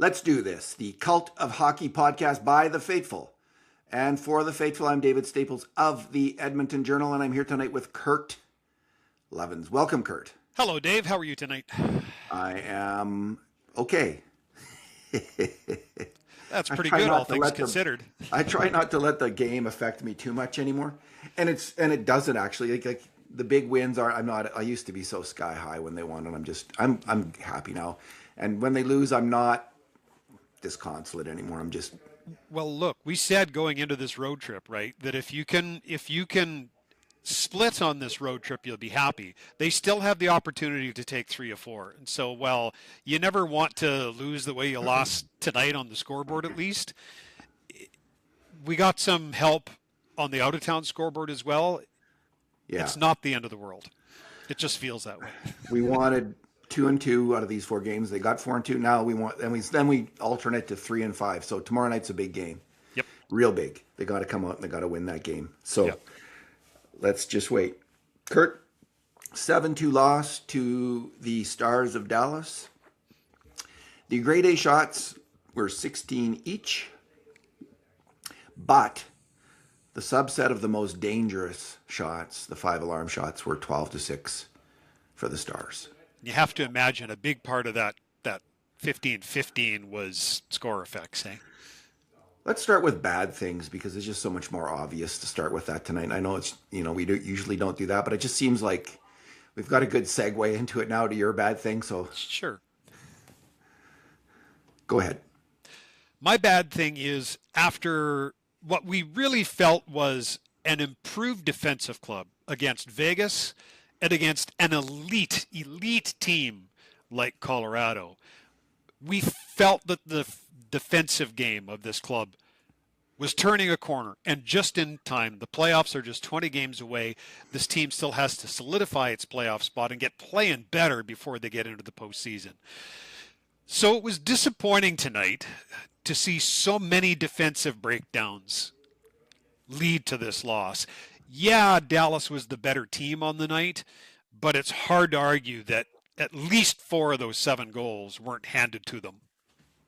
Let's do this. The Cult of Hockey podcast by the faithful. And for the faithful, I'm David Staples of the Edmonton Journal, and I'm here tonight with Kurt Leavins. Welcome, Kurt. Hello, Dave. How are you tonight? I am okay. That's pretty good, all things considered. I try not to let the game affect me too much anymore, and it doesn't actually. Like the big wins are. I used to be so sky high when they won, and I'm happy now. And when they lose, I'm not disconsolate anymore. Well, look, we said going into this road trip, right, that if you can split on this road trip, you'll be happy. They still have the opportunity to take 3 or 4. And so, well, you never want to lose the way you lost tonight on the scoreboard, at least. We got some help on the out-of-town scoreboard as well. Yeah. It's not the end of the world. It just feels that way. We wanted 2-2 out of these 4 games. They got 4-2. Now then we alternate to 3-5. So tomorrow night's a big game. Yep. Real big. They got to come out and they got to win that game. So yep. Let's just wait. Kurt, 7-2 loss to the Stars of Dallas. The grade A shots were 16 each, but the subset of the most dangerous shots, the 5-alarm shots, were 12-6 for the Stars. You have to imagine a big part of that 15-15 was score effects, eh? Let's start with bad things because it's just so much more obvious to start with that tonight. I know it's, we usually don't do that, but it just seems like we've got a good segue into it now to your bad thing. So sure. Go ahead. My bad thing is after what we really felt was an improved defensive club against Vegas and against an elite team like Colorado, we felt that the defensive game of this club was turning a corner, and just in time. The playoffs are just 20 games away. This team still has to solidify its playoff spot and get playing better before they get into the postseason. So it was disappointing tonight to see so many defensive breakdowns lead to this loss. Yeah, Dallas was the better team on the night, but it's hard to argue that at least 4 of those 7 goals weren't handed to them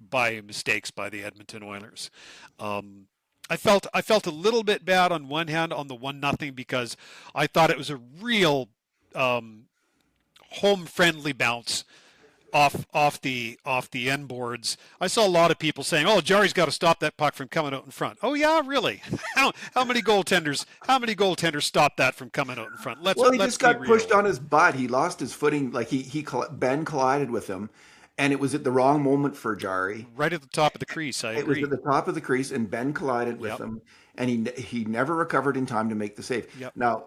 by mistakes by the Edmonton Oilers. I felt a little bit bad on one hand on the 1-0 because I thought it was a real home friendly bounce off the end boards. I saw a lot of people saying, "Oh, Jarry's got to stop that puck from coming out in front." Oh yeah, really? How many goaltenders stopped that from coming out in front? He just got pushed on his butt. He lost his footing. Like Ben collided with him. And it was at the wrong moment for Jarry. Right at the top of the crease, I agree. It was at the top of the crease, and Ben collided with him, and he never recovered in time to make the save. Yep. Now,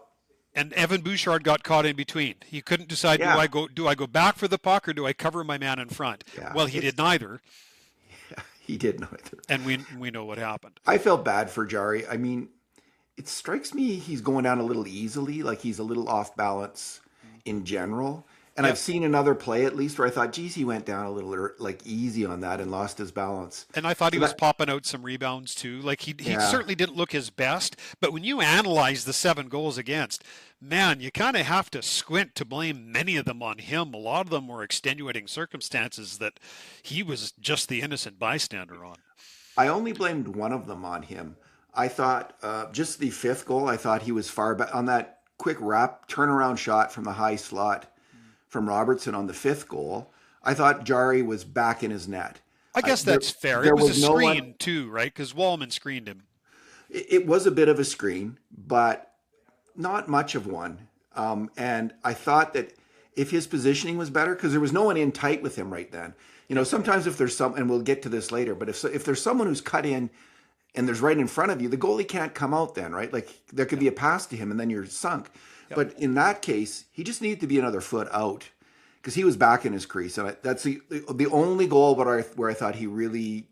and Evan Bouchard got caught in between. He couldn't decide, do I go back for the puck or do I cover my man in front? Yeah, well, he did neither. Yeah, he did neither. And we know what happened. I felt bad for Jarry. I mean, it strikes me he's going down a little easily, like he's a little off balance in general. And I've seen another play at least where I thought, geez, he went down a little easy on that and lost his balance. And I thought he was popping out some rebounds too. Like he certainly didn't look his best. But when you analyze the 7 goals against, man, you kind of have to squint to blame many of them on him. A lot of them were extenuating circumstances that he was just the innocent bystander on. I only blamed one of them on him. I thought just the 5th goal, I thought he was far back on that quick wrap turnaround shot from the high slot from Robertson on the 5th goal. I thought Jarry was back in his net. I guess that's fair. It was a screen too, right? Because Wallman screened him. It was a bit of a screen, but not much of one. And I thought that if his positioning was better, because there was no one in tight with him right then. Sometimes if there's and we'll get to this later, but if there's someone who's cut in and there's right in front of you, the goalie can't come out then, right? Like there could be a pass to him and then you're sunk. Yep. But in that case, he just needed to be another foot out because he was back in his crease. And that's the only goal where I thought he really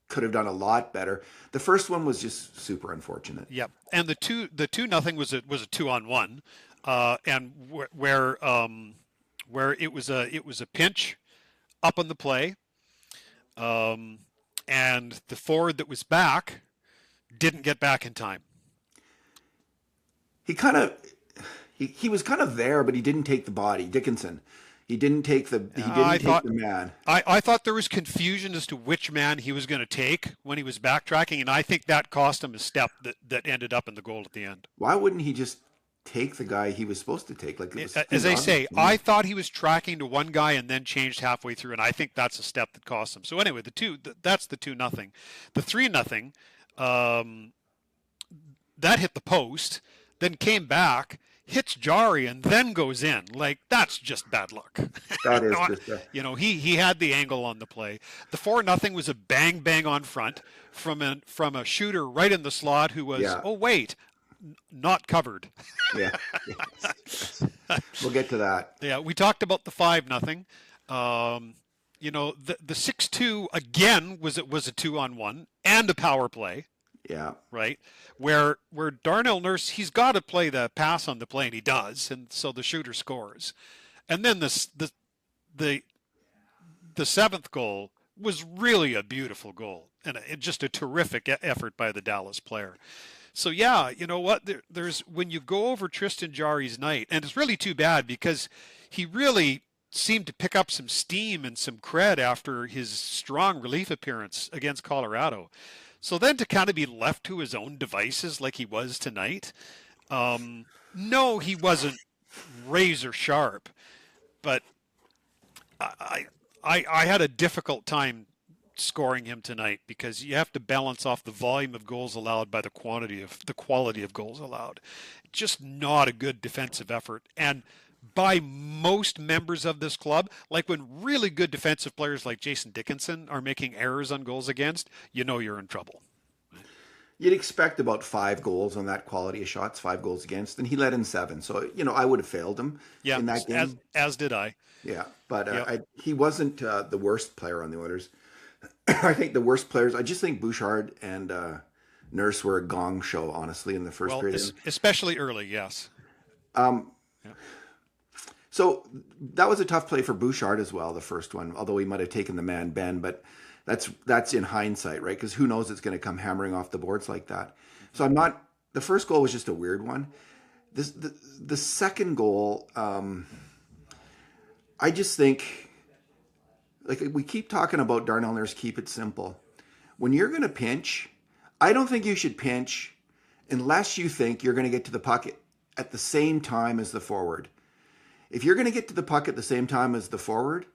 could have done a lot better. The first one was just super unfortunate. Yep. And the 2-0 was a 2-on-1, and where it was a pinch up on the play, and the forward that was back didn't get back in time. He was kind of there, but he didn't take the body. Dickinson, He didn't take the I thought man. I thought there was confusion as to which man he was going to take when he was backtracking, and I think that cost him a step that ended up in the goal at the end. Why wouldn't he just take the guy he was supposed to take? Like, it was As too I obvious say, to I me. thought he was tracking to one guy and then changed halfway through, and I think that's a step that cost him. So anyway, that's the 2-0. The 3-0, um, that hit the post, then came back, hits Jari, and then goes in. Like, that's just bad luck. That is just He had the angle on the play. The 4-0 was a bang bang on front from a shooter right in the slot who was, yeah, oh wait, not covered. yeah. We'll get to that. Yeah, we talked about the 5-0. The 6-2 again was a 2-on-1 and a power play, Yeah, right? Where Darnell Nurse, he's got to play the pass on the play, and he does, and so the shooter scores. And then the seventh goal was really a beautiful goal and just a terrific effort by the Dallas player. So yeah, you know what? There's when you go over Tristan Jarry's night, and it's really too bad because he really seemed to pick up some steam and some cred after his strong relief appearance against Colorado. So then to kind of be left to his own devices like he was tonight, no, he wasn't razor sharp, but I had a difficult time scoring him tonight because you have to balance off the volume of goals allowed by the quality of goals allowed. Just not a good defensive effort. And by most members of this club, like when really good defensive players like Jason Dickinson are making errors on goals against, you know you're in trouble. you'd expect about 5 goals on that quality of shots, 5 goals against, and he let in 7. So I would have failed him Yeah, in that game. as did I. Yeah, but Yep. he wasn't the worst player on the Oilers. I think the worst players. I just think Bouchard and Nurse were a gong show, honestly, in the first Well, period. especially early, yes. Um, Yeah. so that was a tough play for Bouchard as well, the first one. Although he might have taken the man Ben, but that's in hindsight, right? Because who knows it's going to come hammering off the boards like that. So I'm not. The first goal was just a weird one. The second goal, I just think. Like we keep talking about Darnell Nurse, keep it simple. When you're going to pinch, I don't think you should pinch unless you think you're going to get to the puck at the same time as the forward. If you're going to get to the puck at the same time as the forward,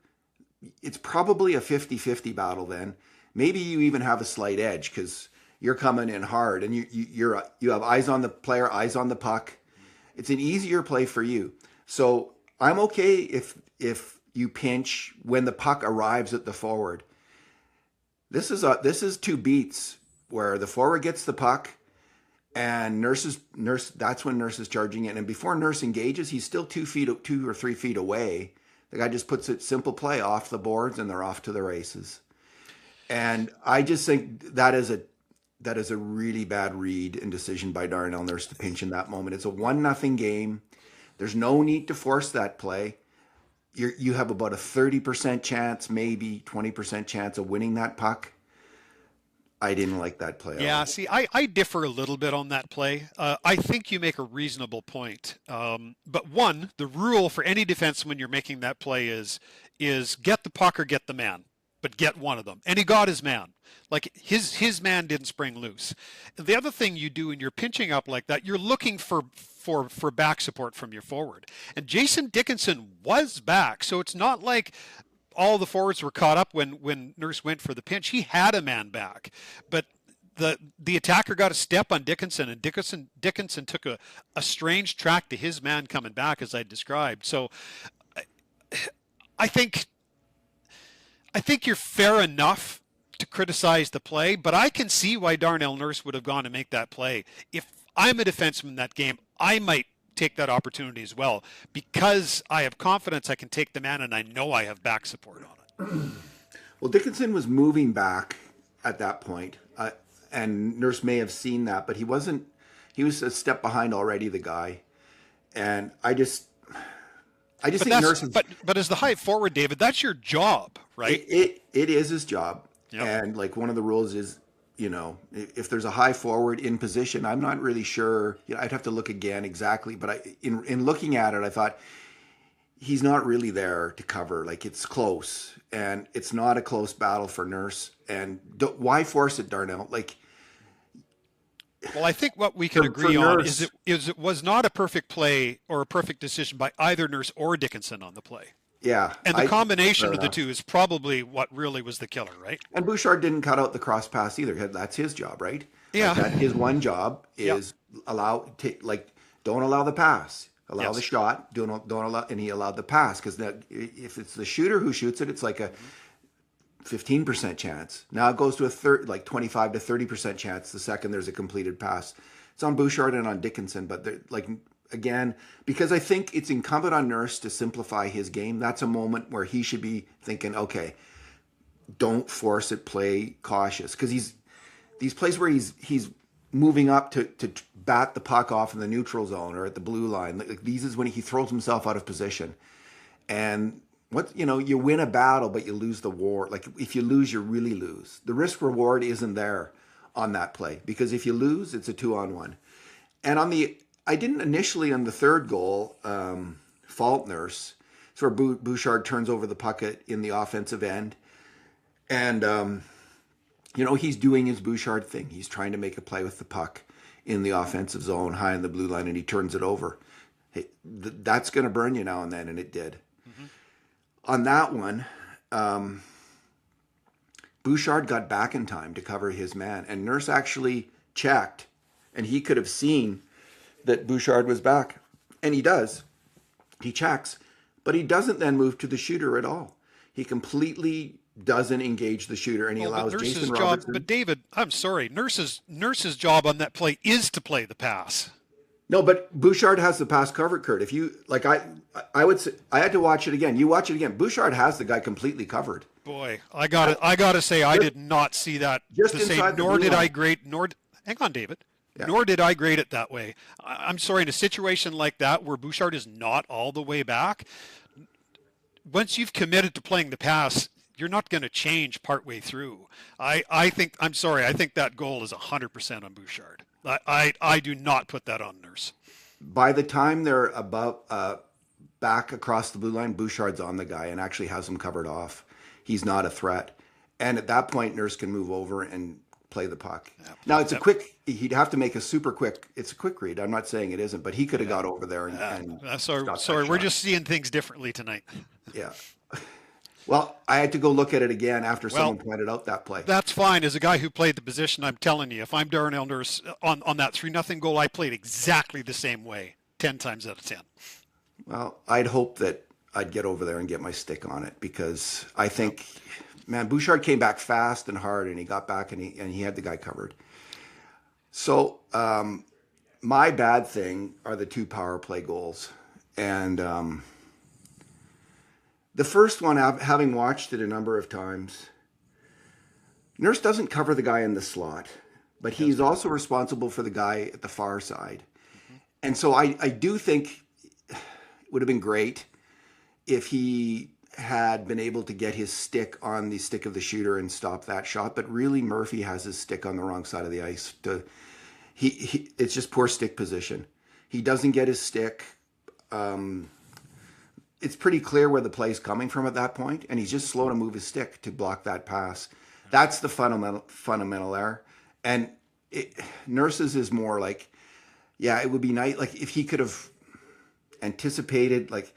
it's probably a 50-50 battle then. Maybe you even have a slight edge because you're coming in hard and you have eyes on the player, eyes on the puck. It's an easier play for you. So I'm okay if you pinch when the puck arrives at the forward. This is 2 beats where the forward gets the puck and Nurse that's when Nurse is charging it. And before Nurse engages, he's still 2 or 3 feet away. The guy just puts it simple play off the boards and they're off to the races. And I just think that is a really bad read and decision by Darnell Nurse to pinch in that moment. It's a 1-0 game. There's no need to force that play. You have about a 30% chance, maybe 20% chance of winning that puck. I didn't like that play. Yeah, see, I differ a little bit on that play. I think you make a reasonable point. But one, the rule for any defenseman you're making that play is get the puck or get the man, but get one of them. And he got his man. Like his man didn't spring loose. The other thing you do when you're pinching up like that, you're looking for back support from your forward. And Jason Dickinson was back, so it's not like all the forwards were caught up when Nurse went for the pinch. He had a man back, but the attacker got a step on Dickinson, and Dickinson took a strange track to his man coming back, as I described. So I think you're fair enough to criticize the play, but I can see why Darnell Nurse would have gone to make that play. If I'm a defenseman in that game, I might take that opportunity as well because I have confidence I can take the man and I know I have back support on it. Well, Dickinson was moving back at that point, and Nurse may have seen that, but he wasn't. He was a step behind already, the guy, and I just think Nurse. But as the high forward, David, that's your job, right? It is his job, Yep. and like one of the rules is, if there's a high forward in position, I'm not really sure. I'd have to look again exactly, but in looking at it, I thought he's not really there to cover. Like, it's close, and it's not a close battle for Nurse. And why force it, Darnell? Like, Well, I think what we can for agree on is Nurse, it was not a perfect play or a perfect decision by either Nurse or Dickinson on the play. yeah, And the fair combination of the enough. two is probably what really was the killer, right? And Bouchard didn't cut out the cross pass either. That's his job, right? Like, Yeah. that his one job Yep. is don't allow the pass, allow the Yes. shot, don't allow, and he allowed the pass because if it's the shooter who shoots it, it's like a 15% chance. Now it goes to a 25 to 30% chance the second there's a completed pass. It's on Bouchard and on Dickinson, but like, again, because I think it's incumbent on Nurse to simplify his game. That's a moment where he should be thinking, okay, don't force it, play cautious, because these plays where he's moving up to bat the puck off in the neutral zone or at the blue line. Like, these is when he throws himself out of position. And you win a battle, but you lose the war. Like, if you lose, you really lose. The risk reward isn't there on that play, because if you lose, it's a 2-on-1. And I didn't initially on the third goal fault Nurse. It's where Bouchard turns over the puck in the offensive end. And, he's doing his Bouchard thing. He's trying to make a play with the puck in the offensive zone, high in the blue line, and he turns it over. Hey, that's going to burn you now and then, and it did. Mm-hmm. On that one, Bouchard got back in time to cover his man, and Nurse actually checked, and he could have seen that Bouchard was back. And he does. He checks, but he doesn't then move to the shooter at all. He completely doesn't engage the shooter, and he allows Jason Robertson. But David, I'm sorry, Nurse's job on that play is to play the pass. No, but Bouchard has the pass covered, Kurt. If you like, I would say, I had to watch it again. You watch it again. Bouchard has the guy completely covered. Boy, I gotta say, I did not see that just the same. Nor did I grade. Hang on, David. Yeah. Nor did I grade it that way. I'm sorry, in a situation like that where Bouchard is not all the way back, once you've committed to playing the pass, you're not going to change partway through. I think that goal is 100% on Bouchard. I do not put that on Nurse. By the time they're back across the blue line, Bouchard's on the guy and actually has him covered off. He's not a threat. And at that point, Nurse can move over and play the puck. Yep. Now, it's he'd have to make it's a quick read. I'm not saying it isn't, but he could have got over there and sorry, we're just seeing things differently tonight. Yeah. Well, I had to go look at it again after someone pointed out that play. That's fine. As a guy who played the position, I'm telling you, if I'm Darnell Nurse on that 3-0 goal, I played exactly the same way, 10 times out of 10. Well, I'd hope that I'd get over there and get my stick on it, because I think, man, Bouchard came back fast and hard, and he got back and he had the guy covered. So my bad thing are the 2 power play goals. And the first one, having watched it a number of times, Nurse doesn't cover the guy in the slot, but he's also responsible for the guy at the far side. Mm-hmm. And so I do think it would have been great if he had been able to get his stick on the stick of the shooter and stop that shot. But really, Murphy has his stick on the wrong side of the ice. It's just poor stick position. He doesn't get his stick. It's pretty clear where the play's coming from at that point, and he's just slow to move his stick to block that pass. That's the fundamental error. And Nurse's is more like, yeah, it would be nice, like, if he could have anticipated, like,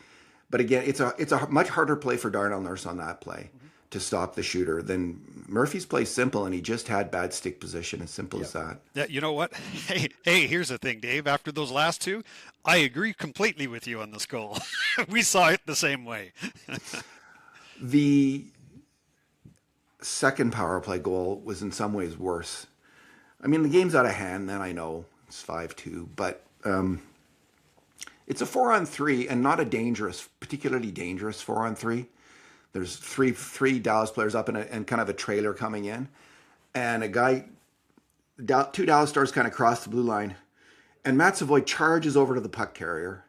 but again, it's a much harder play for Darnell Nurse on that play to stop the shooter than Murphy's play. Simple, and he just had bad stick position. As simple as that. Yeah, you know what? Hey, here's the thing, Dave. After those last 2, I agree completely with you on this goal. We saw it the same way. The second power play goal was in some ways worse. I mean, the game's out of hand then, I know. It's 5-2, but it's a 4-on-3 and not a particularly dangerous 4-on-3. There's three Dallas players up and kind of a trailer coming in. And two Dallas stars kind of cross the blue line. And Matt Savoy charges over to the puck carrier.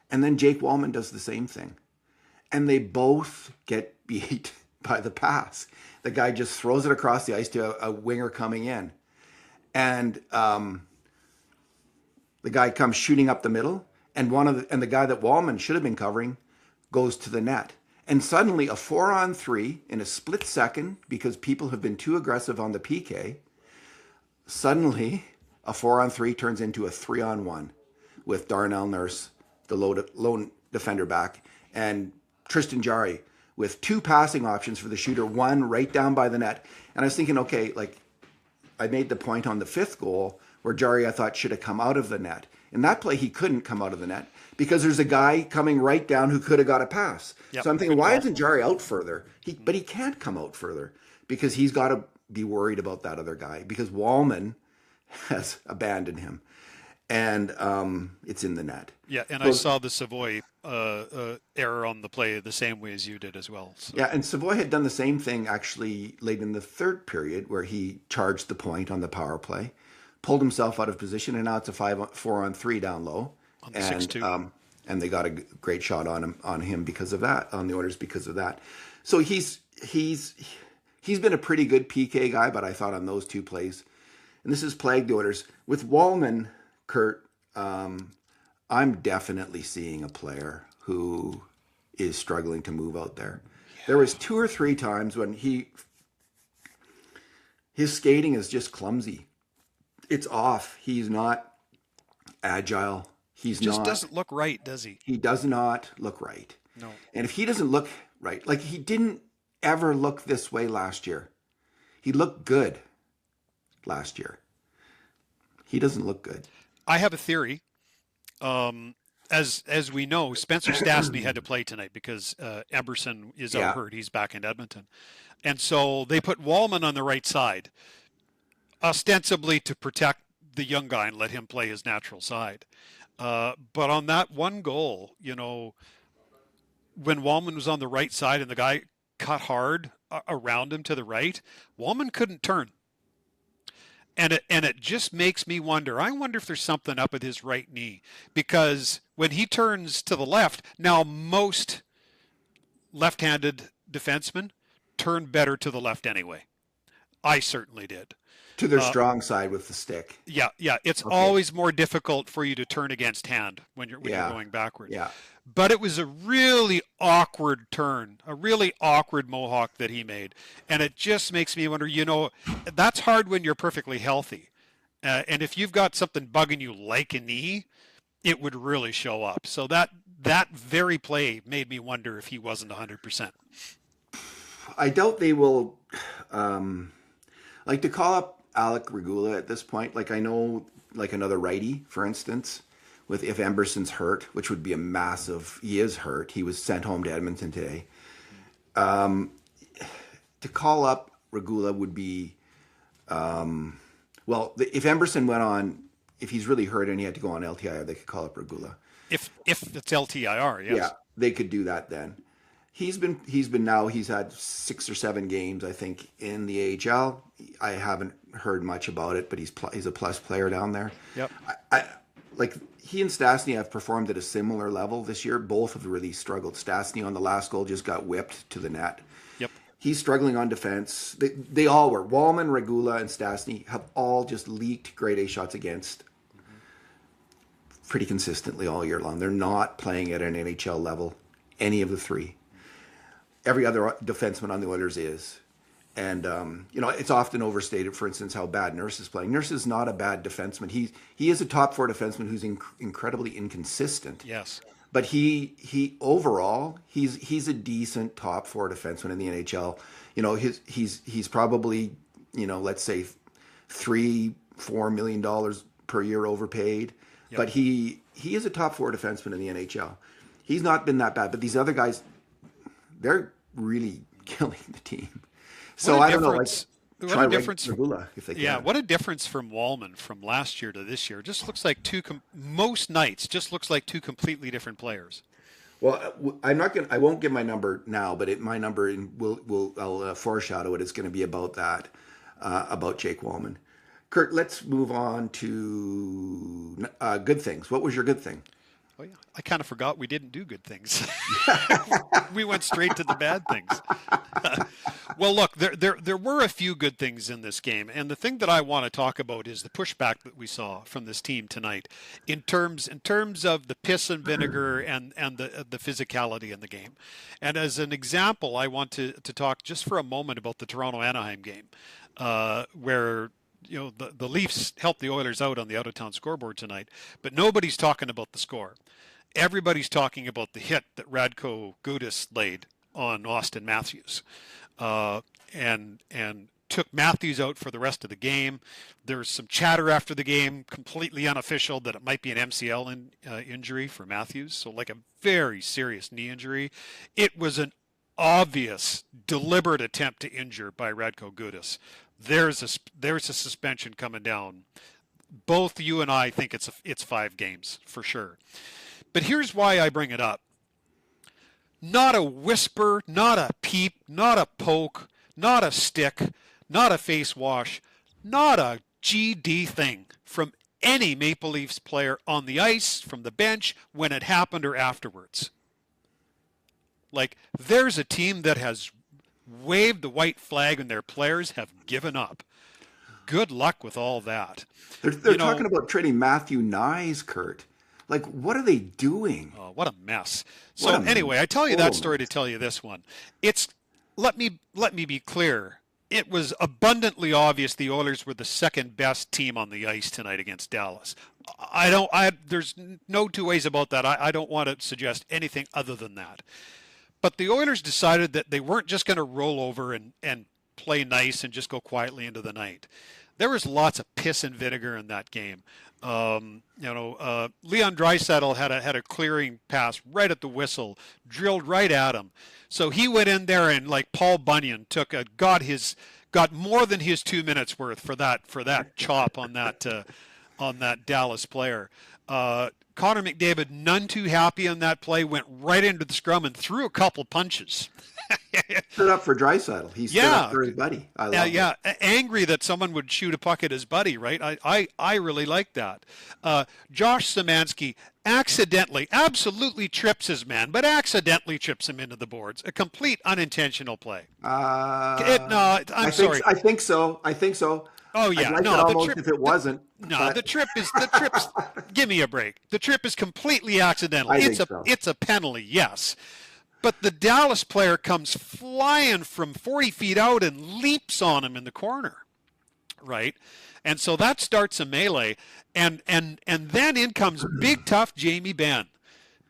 And then Jake Wallman does the same thing. And they both get beat by the pass. The guy just throws it across the ice to a winger coming in. And the guy comes shooting up the middle. And the guy that Wallman should have been covering goes to the net. And suddenly a 4-on-3 in a split second, because people have been too aggressive on the PK, suddenly a 4-on-3 turns into a 3-on-1 with Darnell Nurse, the lone defender back, and Tristan Jarry with 2 passing options for the shooter, 1 right down by the net. And I was thinking, okay, like I made the point on the 5th goal where Jarry, I thought, should have come out of the net. In that play, he couldn't come out of the net because there's a guy coming right down who could have got a pass. Yep, so I'm thinking, why isn't Jarry out further? But he can't come out further because he's got to be worried about that other guy because Wallman has abandoned him. And it's in the net. Yeah, and I saw the Savoy error on the play the same way as you did as well. So. Yeah, and Savoy had done the same thing actually late in the 3rd period where he charged the point on the power play, pulled himself out of position, and now it's a 4-on-3 down low. On the 6-2. And they got a great shot on him because of that, on the Oilers because of that. So he's been a pretty good PK guy, but I thought on those 2 plays, and this has plagued the Oilers. With Wallman, Kurt, I'm definitely seeing a player who is struggling to move out there. Yeah. There was 2 or 3 times when his skating is just clumsy. It's off. He's not agile. He just doesn't look right, does he? He does not look right. No. And if he doesn't look right, like he didn't ever look this way last year. He looked good last year. He doesn't look good. I have a theory. As we know, Spencer Stastny had to play tonight because Eberson is out hurt. He's back in Edmonton. And so they put Wallman on the right side, ostensibly to protect the young guy and let him play his natural side. But on that one goal, when Wallman was on the right side and the guy cut hard around him to the right, Wallman couldn't turn. And it just makes me wonder. I wonder if there's something up with his right knee, because when he turns to the left, now most left-handed defensemen turn better to the left anyway. I certainly did. To their strong side with the stick. Yeah. It's always more difficult for you to turn against hand when you're going backward. Yeah. But it was a really awkward turn, a really awkward mohawk that he made. And it just makes me wonder, that's hard when you're perfectly healthy. And if you've got something bugging you like a knee, it would really show up. So that very play made me wonder if he wasn't 100%. I doubt they will like to call up Alec Regula at this point. Like I know, like another righty, for instance, if Emberson's hurt, which would be a massive. He is hurt. He was sent home to Edmonton today. To call up Regula would be, if Emberson went on, if he's really hurt and he had to go on LTIR, they could call up Regula. If it's LTIR, yes. Yeah, they could do that then. He's had 6 or 7 games, I think, in the AHL. I haven't heard much about it, but he's a plus player down there. Yep. He and Stastny have performed at a similar level this year. Both have really struggled. Stastny on the last goal just got whipped to the net. Yep. He's struggling on defense. They all were. Wallman, Regula, and Stastny have all just leaked grade A shots against pretty consistently all year long. They're not playing at an NHL level, any of the 3. Every other defenseman on the Oilers is. And, it's often overstated, for instance, how bad Nurse is playing. Nurse is not a bad defenseman. He is a top 4 defenseman who's incredibly inconsistent. Yes. But he overall, he's a decent top 4 defenseman in the NHL. He's probably, let's say $3-4 million per year overpaid. Yep. But he is a top 4 defenseman in the NHL. He's not been that bad. But these other guys, they're really killing the team. So I don't know. What a difference! Regula, if they can. Yeah, what a difference from Wallman from last year to this year. Just looks like most nights just looks like 2 completely different players. Well, I won't give my number now, but my number I'll foreshadow it. It's going to be about that, about Jake Wallman. Kurt, let's move on to good things. What was your good thing? Oh yeah, I kind of forgot we didn't do good things. We went straight to the bad things. Well, look, there were a few good things in this game, and the thing that I want to talk about is the pushback that we saw from this team tonight, in terms of the piss and vinegar and the physicality in the game. And as an example, I want to talk just for a moment about the Toronto Anaheim game, where the Leafs helped the Oilers out on the out of town scoreboard tonight, but nobody's talking about the score. Everybody's talking about the hit that Radko Gudas laid on Austin Matthews, and took Matthews out for the rest of the game. There's some chatter after the game, completely unofficial, that it might be an MCL injury for Matthews, so like a very serious knee injury. It was an obvious, deliberate attempt to injure by Radko Gudas. There's a suspension coming down. Both you and I think it's 5 games for sure. But here's why I bring it up. Not a whisper, not a peep, not a poke, not a stick, not a face wash, not a GD thing from any Maple Leafs player on the ice, from the bench, when it happened or afterwards. Like, there's a team that has waved the white flag and their players have given up. Good luck with all that. They're talking about trading Matthew Nyes, Kurt. Like, what are they doing? Oh, what a mess. So anyway, I tell you that story to tell you this one. Let me be clear. It was abundantly obvious the Oilers were the second best team on the ice tonight against Dallas. There's no two ways about that. I don't want to suggest anything other than that. But the Oilers decided that they weren't just going to roll over and play nice and just go quietly into the night. There was lots of piss and vinegar in that game. Leon Draisaitl had a clearing pass right at the whistle, drilled right at him. So he went in there and, like Paul Bunyan, got more than his 2 minutes worth for that chop on that Dallas player. Connor McDavid, none too happy on that play, went right into the scrum and threw a couple punches. Stood up for Draisaitl. He stood up for his buddy. I love it. Angry that someone would shoot a puck at his buddy, right? I really like that. Josh Szymanski accidentally, absolutely trips his man, but accidentally trips him into the boards. A complete unintentional play. I'm sorry. I think so. Oh yeah, I'd like no, it the almost trip, if it wasn't. No, but... the trip's. Give me a break. The trip is completely accidental. It's a penalty, yes. But the Dallas player comes flying from 40 feet out and leaps on him in the corner, right? And so that starts a melee, and then in comes big tough Jamie Benn.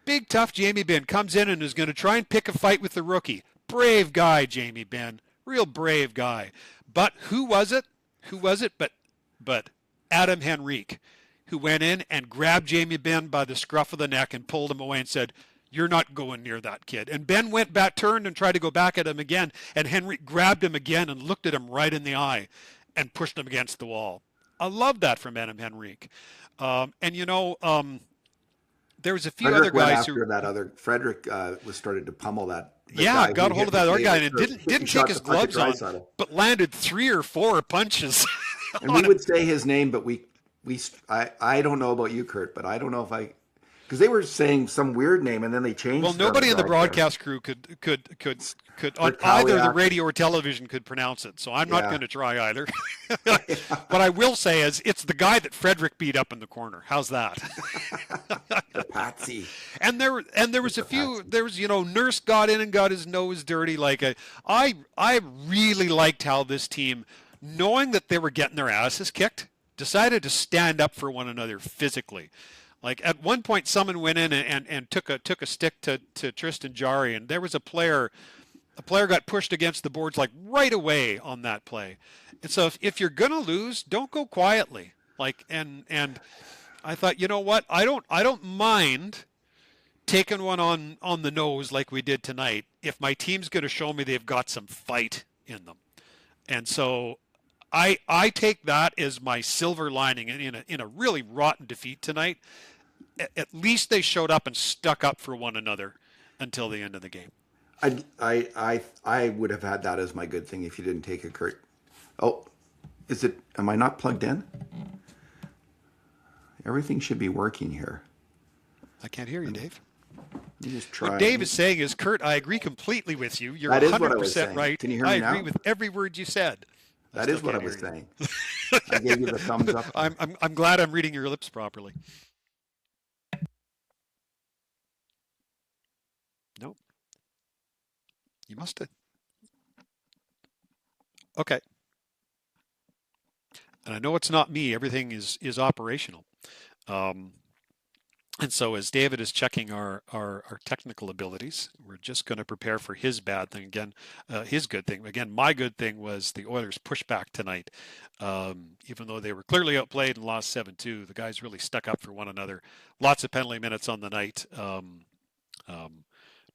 Big tough Jamie Benn comes in and is going to try and pick a fight with the rookie. Brave guy, Jamie Benn, real brave guy. But who was it? But Adam Henrique, who went in and grabbed Jamie Benn by the scruff of the neck and pulled him away and said, "You're not going near that kid." And Ben went back, turned and tried to go back at him again, and Henrique grabbed him again and looked at him right in the eye and pushed him against the wall. I love that from Adam Henrique. There was a few Frederick other guys who Frederick was started to pummel that. Got a hold of that other guy and didn't take his gloves on, but landed 3 or 4 punches. And we would say his name, but I don't know about you, Kurt, but I don't know if because they were saying some weird name and then they changed. Well, nobody in the broadcast crew could on either the radio or television could pronounce it, so I'm not going to try either. What I will say is it's the guy that Frederick beat up in the corner. How's that? The patsy. And there was a few. There was Nurse got in and got his nose dirty. I really liked how this team, knowing that they were getting their asses kicked, decided to stand up for one another physically. Like at one point, someone went in and took a stick to Tristan Jarry, and there was a player got pushed against the boards like right away on that play. And so if you're gonna lose, don't go quietly. And I thought, you know what? I don't mind taking one on the nose like we did tonight if my team's gonna show me they've got some fight in them. And so I take that as my silver lining in a really rotten defeat tonight. At least they showed up and stuck up for one another until the end of the game. I would have had that as my good thing if you didn't take it, Kurt. Oh, am I not plugged in? Everything should be working here. I can't hear you, Dave. You just try. What Dave is saying is, Kurt, I agree completely with you. You're That is what I was 100% saying. right. Can you hear I me agree now? with every word you said. That is what I was saying. I gave you the thumbs up. I'm glad I'm reading your lips properly. Nope. You must have. Okay. And I know it's not me. Everything is operational. And so as David is checking our technical abilities, we're just going to prepare for his bad thing again, his good thing. Again, my good thing was the Oilers pushback tonight. Even though they were clearly outplayed and lost 7-2, the guys really stuck up for one another. Lots of penalty minutes on the night.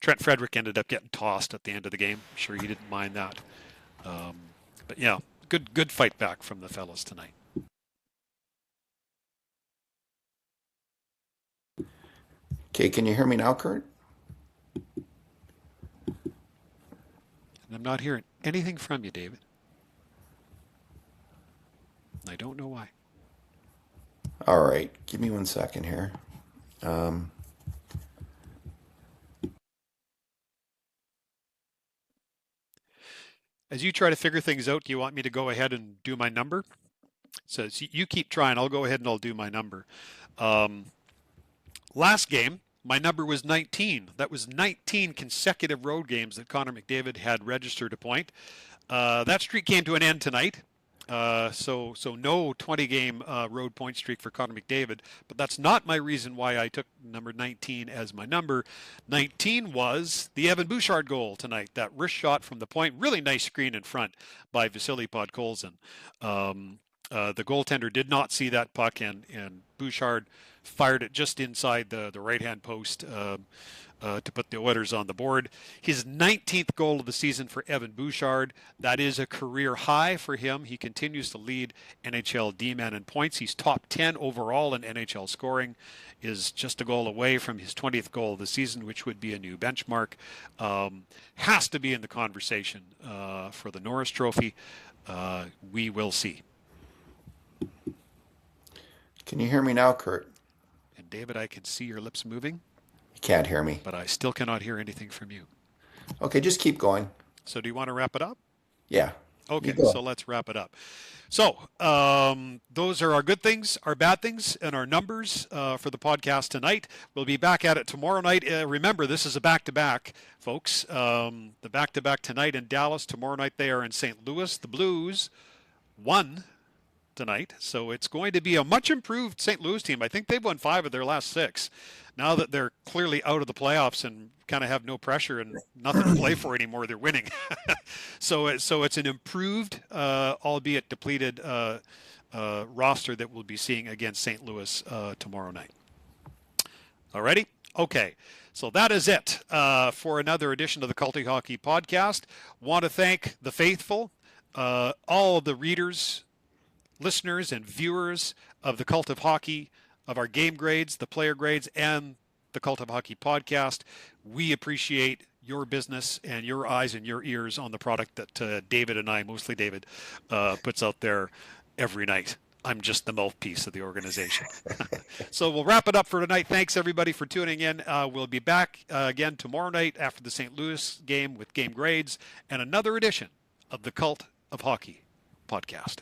Trent Frederick ended up getting tossed at the end of the game. I'm sure he didn't mind that. But yeah, good fight back from the fellas tonight. Okay, can you hear me now, Kurt? And I'm not hearing anything from you, David. I don't know why. All right, give me 1 second here. As you try to figure things out, do you want me to go ahead and do my number? So you keep trying. I'll go ahead and I'll do my number. Last game, my number was 19. That was 19 consecutive road games that Connor McDavid had registered a point. That streak came to an end tonight. So no 20-game road point streak for Connor McDavid. But that's not my reason why I took number 19 as my number. 19 was the Evan Bouchard goal tonight. That wrist shot from the point. Really nice screen in front by Vasily Podkolzin. The goaltender did not see that puck, and Bouchard fired it just inside the right-hand post to put the Oilers on the board. His 19th goal of the season for Evan Bouchard. That is a career high for him. He continues to lead NHL D-man in points. He's top 10 overall in NHL scoring. Is just a goal away from his 20th goal of the season, which would be a new benchmark. Has to be in the conversation for the Norris Trophy. We will see. Can you hear me now, Kurt? And David, I can see your lips moving. You can't hear me. But I still cannot hear anything from you. Okay, just keep going. So do you want to wrap it up? Yeah. Okay, so let's wrap it up. So those are our good things, our bad things, and our numbers for the podcast tonight. We'll be back at it tomorrow night. Remember, this is a back-to-back, folks. The back-to-back tonight in Dallas. Tomorrow night they are in St. Louis. The Blues won tonight, so it's going to be a much improved St. Louis team. I think they've won 5 of their last 6. Now that they're clearly out of the playoffs and kind of have no pressure and nothing to play for anymore, they're winning. So it's an improved, albeit depleted, roster that we'll be seeing against St. Louis tomorrow night. Alrighty? Okay. So that is it for another edition of the Culty Hockey Podcast. Want to thank the faithful, all of the readers, listeners, and viewers of the Cult of Hockey, of our game grades, the player grades, and the Cult of Hockey podcast. We appreciate your business and your eyes and your ears on the product that David and I, mostly David, puts out there every night. I'm just the mouthpiece of the organization. So we'll wrap it up for tonight. Thanks, everybody, for tuning in. We'll be back again tomorrow night after the St. Louis game with game grades and another edition of the Cult of Hockey podcast.